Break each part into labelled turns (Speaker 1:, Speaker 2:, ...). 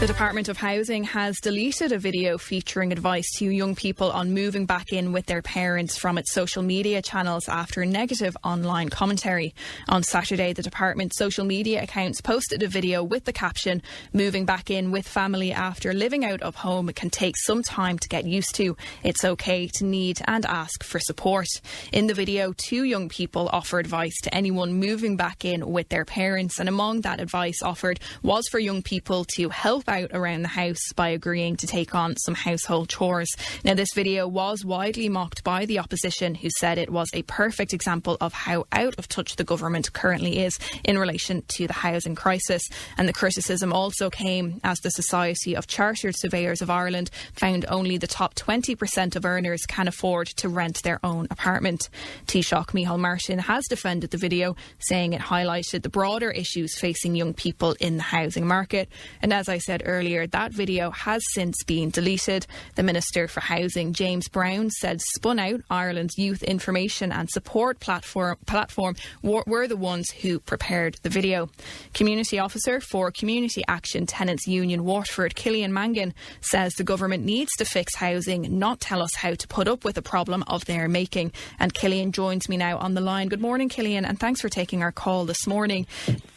Speaker 1: The Department of Housing has deleted a video featuring advice to young people on moving back in with their parents from its social media channels after negative online commentary. On Saturday, the department's social media accounts posted a video with the caption, "Moving back in with family after living out of home can take some time to get used to. It's okay to need and ask for support." In the video, two young people offer advice to anyone moving back in with their parents, and among that advice offered was for young people to help out around the house by agreeing to take on some household chores. Now, this video was widely mocked by the opposition, who said it was a perfect example of how out of touch the government currently is in relation to the housing crisis. And the criticism also came as the Society of Chartered Surveyors of Ireland found only the top 20% of earners can afford to rent their own apartment. Taoiseach Micheál Martin has defended the video, saying it highlighted the broader issues facing young people in the housing market. And as I said earlier, that video has since been deleted. The Minister for Housing, James Brown, said Spun Out, Ireland's youth information and support platform were the ones who prepared the video. Community Officer for Community Action Tenants Union Waterford, Cillian Mangan, says the government needs to fix housing, not tell us how to put up with a problem of their making. And Cillian joins me now on the line. Good morning, Cillian, and thanks for taking our call this morning.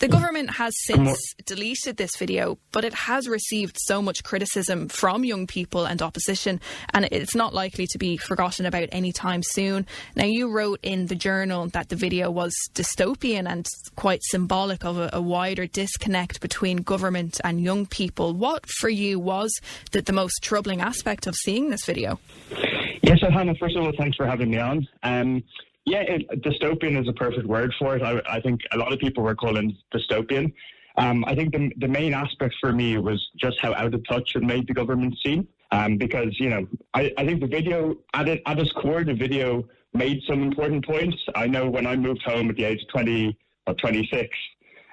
Speaker 1: The government has since deleted this video, but it has received so much criticism from young people and opposition, and it's not likely to be forgotten about anytime soon. Now, you wrote in the Journal that the video was dystopian and quite symbolic of a wider disconnect between government and young people. What, for you, was the most troubling aspect of seeing this video?
Speaker 2: Yes, Hannah, first of all, thanks for having me on. Dystopian is a perfect word for it. I think a lot of people were calling dystopian. I think the main aspect for me was just how out of touch it made the government seem. Because, I think the video, at its core, the video made some important points. I know when I moved home at the age of 26,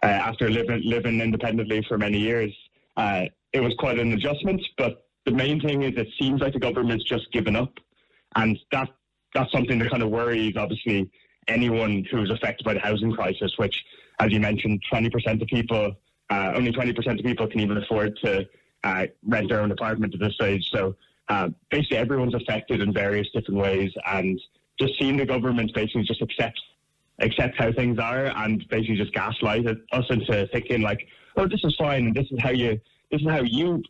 Speaker 2: after living independently for many years, it was quite an adjustment. But the main thing is it seems like the government's just given up. And that's something that kind of worries, obviously, anyone who's affected by the housing crisis, which, as you mentioned, 20% of people, only 20% of people can even afford to rent their own apartment at this stage. So basically everyone's affected in various different ways, and just seeing the government basically just accept how things are and basically just gaslight us into thinking like, oh, this is fine and this is how you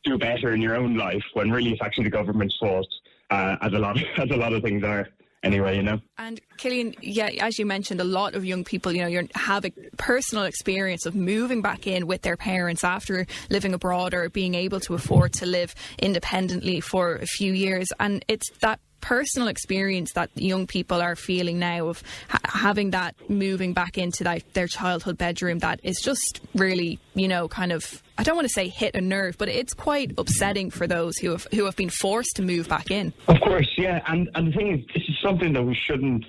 Speaker 2: do better in your own life, when really it's actually the government's fault, as a lot of things are. Anyway, And
Speaker 1: Cillian, as you mentioned, a lot of young people, have a personal experience of moving back in with their parents after living abroad or being able to afford to live independently for a few years. And it's that personal experience that young people are feeling now of having that moving back into their childhood bedroom that is just really, kind of, I don't want to say hit a nerve, but it's quite upsetting for those who have been forced to move back in.
Speaker 2: Of course, yeah, and the thing is, this is something that we shouldn't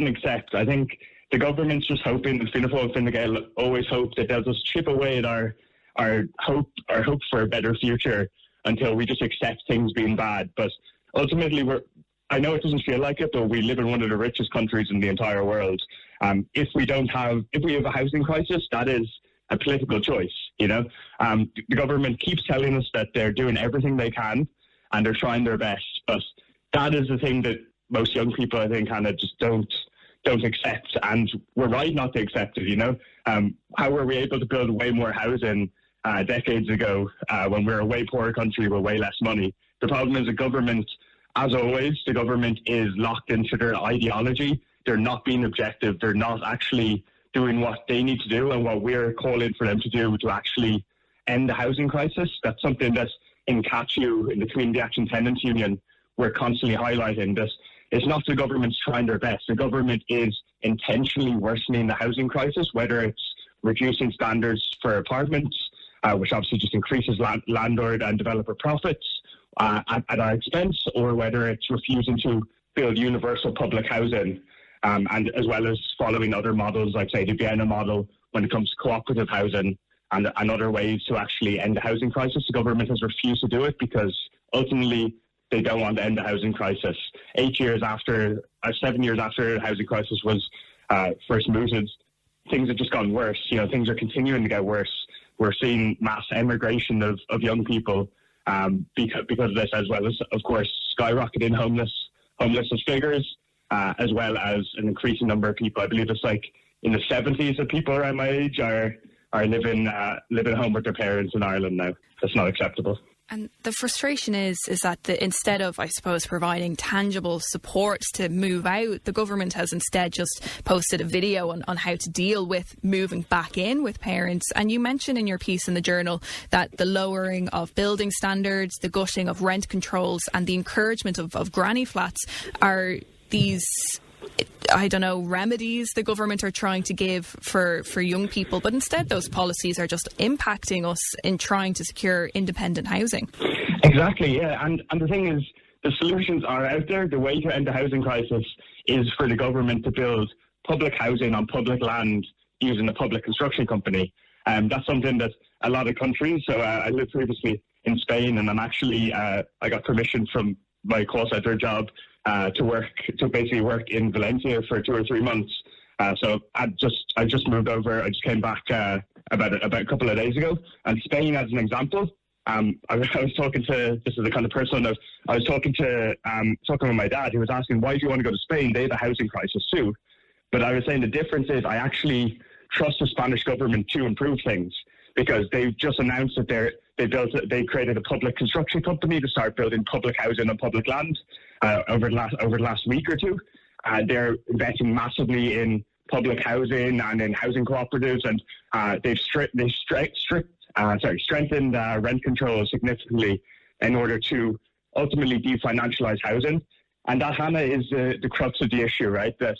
Speaker 2: accept. I think the government's just hoping, and Fianna Fáil Fine Gael always hope that they'll just chip away at our hope for a better future until we just accept things being bad. But ultimately, I know it doesn't feel like it, but we live in one of the richest countries in the entire world. If we have a housing crisis, that is a political choice. The government keeps telling us that they're doing everything they can and they're trying their best, but that is the thing that most young people, I think, kind of just don't accept, and we're right not to accept it. How were we able to build way more housing decades ago when we were a way poorer country with way less money? The problem is the government, as always, the government is locked into their ideology. They're not being objective. They're not actually doing what they need to do and what we're calling for them to do to actually end the housing crisis. That's something that in CATU, in the Community Action Tenants Union, we're constantly highlighting. That it's not the government's trying their best. The government is intentionally worsening the housing crisis, whether it's reducing standards for apartments, which obviously just increases landlord and developer profits at our expense, or whether it's refusing to build universal public housing, and as well as following other models like, say, the Vienna model when it comes to cooperative housing and other ways to actually end the housing crisis. The government has refused to do it because ultimately they don't want to end the housing crisis. 7 years after the housing crisis was first mooted, things have just gotten worse. Things are continuing to get worse. we're seeing mass emigration of young people because of this, as well as, of course, skyrocketing homelessness figures, as well as an increasing number of people. I believe it's like in the 70s of people around my age are living home with their parents in Ireland now. That's not acceptable.
Speaker 1: And the frustration is that instead of, I suppose, providing tangible supports to move out, the government has instead just posted a video on how to deal with moving back in with parents. And you mentioned in your piece in the Journal that the lowering of building standards, the gutting of rent controls and the encouragement of granny flats are these, I don't know, remedies the government are trying to give for young people, but instead those policies are just impacting us in trying to secure independent housing.
Speaker 2: Exactly, yeah. And the thing is, the solutions are out there. The way to end the housing crisis is for the government to build public housing on public land using a public construction company. That's something that a lot of countries, so I lived previously in Spain, and I'm actually, I got permission from my call centre job to basically work in Valencia for 2 or 3 months. So I just moved over. I just came back about a couple of days ago. And Spain, as an example, I was talking to, this is the kind of person that I was talking with my dad. He was asking, why do you want to go to Spain? They have a housing crisis too. But I was saying the difference is I actually trust the Spanish government to improve things, because they've just announced that they created a public construction company to start building public housing on public land over the last week or two. They're investing massively in public housing and in housing cooperatives, and they've strengthened rent control significantly in order to ultimately definancialize housing. And that, Hannah, is the crux of the issue, right? That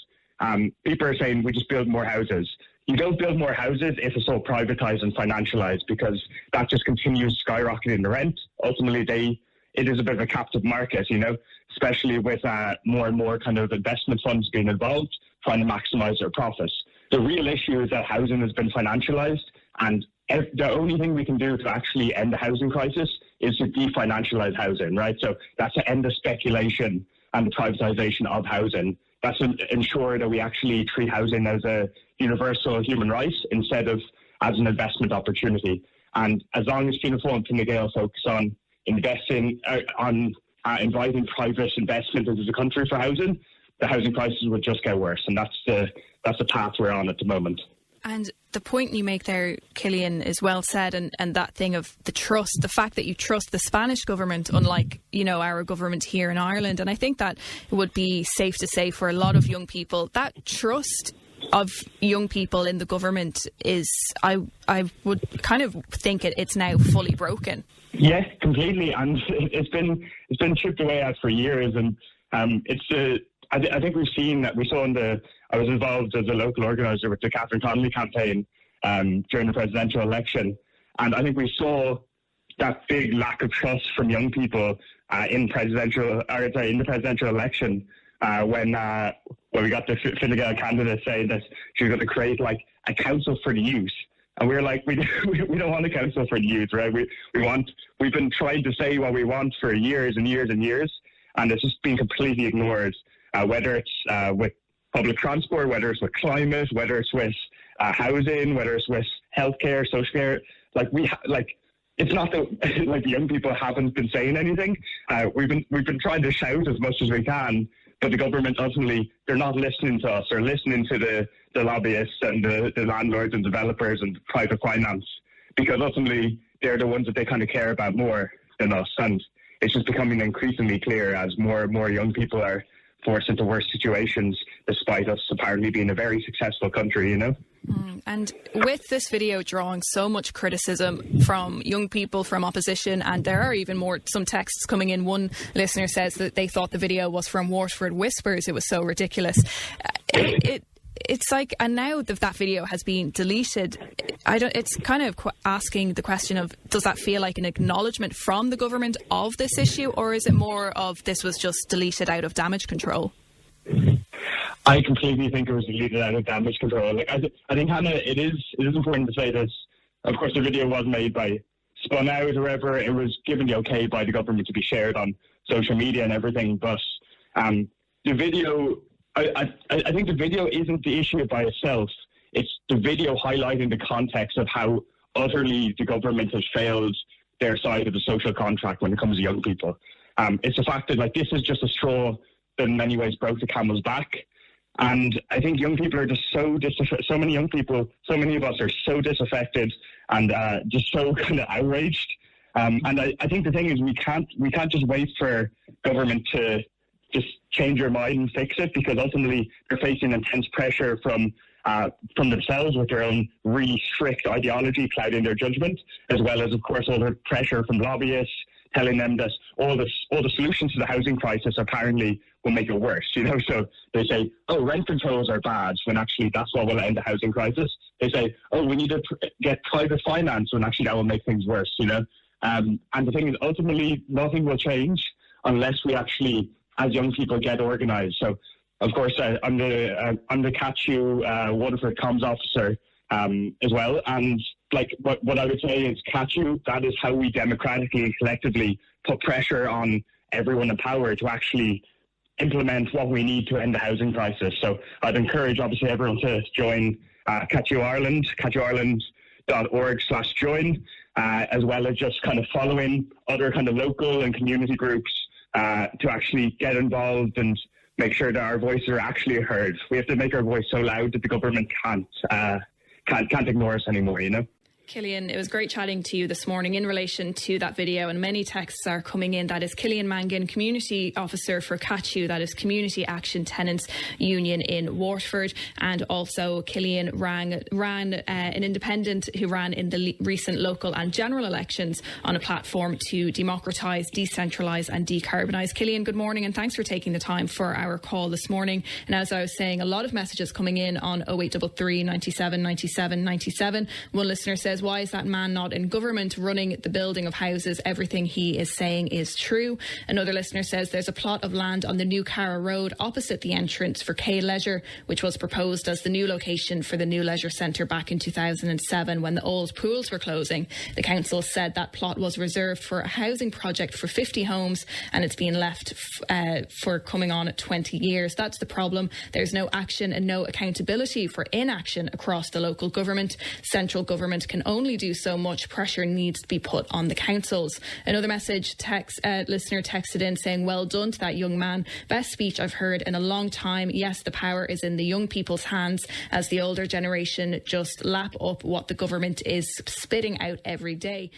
Speaker 2: people are saying we just build more houses. You don't build more houses if it's all privatised and financialised, because that just continues skyrocketing the rent. Ultimately, it is a bit of a captive market, especially with more and more kind of investment funds being involved, trying to maximise their profits. The real issue is that housing has been financialised, and the only thing we can do to actually end the housing crisis is to definancialise housing, right? So that's to end the speculation and the privatisation of housing. That's to ensure that we actually treat housing as a universal human right instead of as an investment opportunity. And as long as Fianna Fáil and Fine Gael focus on investing, inviting private investment into the country for housing, the housing crisis would just get worse. And that's the path we're on at the moment.
Speaker 1: And the point you make there, Cillian, is well said, and that thing of the trust, the fact that you trust the Spanish government, unlike, our government here in Ireland. And I think that it would be safe to say for a lot of young people, that trust of young people in the government is, I would kind of think it's now fully broken.
Speaker 2: Yes, completely. And it's been chipped away at for years. And I think we saw I was involved as a local organiser with the Catherine Connolly campaign during the presidential election. And I think we saw that big lack of trust from young people in the presidential election when we got the Fine Gael candidate saying that she was going to create like a council for the youth. And we were like, we don't want a council for the youth, right? We've been trying to say what we want for years and years and years, and it's just been completely ignored. Whether it's with public transport, whether it's with climate, whether it's with housing, whether it's with healthcare, social care, it's not that the young people haven't been saying anything. We've been trying to shout as much as we can, but the government ultimately, they're not listening to us. They're listening to the lobbyists and the landlords and developers and private finance, because ultimately they're the ones that they kind of care about more than us. And it's just becoming increasingly clear as more and more young people are forced into worse situations, despite us apparently being a very successful country,
Speaker 1: And with this video drawing so much criticism from young people, from opposition, and there are even some texts coming in. One listener says that they thought the video was from Waterford Whispers. It was so ridiculous. It's like, and now that video has been deleted, it's kind of asking the question of, does that feel like an acknowledgement from the government of this issue, or is it more of this was just deleted out of damage control?
Speaker 2: I completely think it was deleted out of damage control. I think, Hannah, it is important to say this. Of course, the video was made by Spun Out or whatever. It was given the okay by the government to be shared on social media and everything. But the video, I think the video isn't the issue by itself. It's the video highlighting the context of how utterly the government has failed their side of the social contract when it comes to young people. It's the fact that this is just a straw that in many ways broke the camel's back. And I think young people are just so many young people, so many of us are so disaffected and just so kind of outraged. And I think the thing is we can't just wait for government to just change their mind and fix it, because ultimately they're facing intense pressure from themselves with their own really strict ideology clouding their judgment, as well as, of course, all the pressure from lobbyists telling them that all the solutions to the housing crisis apparently will make it worse. So they say, oh, rent controls are bad, when actually that's what will end the housing crisis. They say, oh, we need to get private finance, when actually that will make things worse. And the thing is, ultimately, nothing will change unless we actually, as young people, get organised. So, of course, I'm the CATU Waterford comms officer as well. And what I would say is CATU, that is how we democratically and collectively put pressure on everyone in power to actually implement what we need to end the housing crisis. So I'd encourage, obviously, everyone to join CATU Ireland, catuireland.org/join, as well as just kind of following other kind of local and community groups to actually get involved and make sure that our voices are actually heard. We have to make our voice so loud that the government can't ignore us anymore,
Speaker 1: Killian, it was great chatting to you this morning in relation to that video, and many texts are coming in. That is Killian Mangan, Community Officer for CATU, that is Community Action Tenants Union in Waterford, and also Killian ran an independent who ran in the recent local and general elections on a platform to democratise, decentralise and decarbonise. Killian, good morning, and thanks for taking the time for our call this morning. And as I was saying, a lot of messages coming in on 0833 97 97 97. One listener says, why is that man not in government running the building of houses? Everything he is saying is true. Another listener says there's a plot of land on the New Cara Road opposite the entrance for K Leisure, which was proposed as the new location for the new leisure centre back in 2007 when the old pools were closing. The council said that plot was reserved for a housing project for 50 homes, and it's been left for coming on at 20 years. That's the problem. There's no action and no accountability for inaction across the local government. Central government can only do so much. Pressure needs to be put on the councils. Another message, listener texted in saying, well done to that young man. Best speech I've heard in a long time. Yes, the power is in the young people's hands as the older generation just lap up what the government is spitting out every day.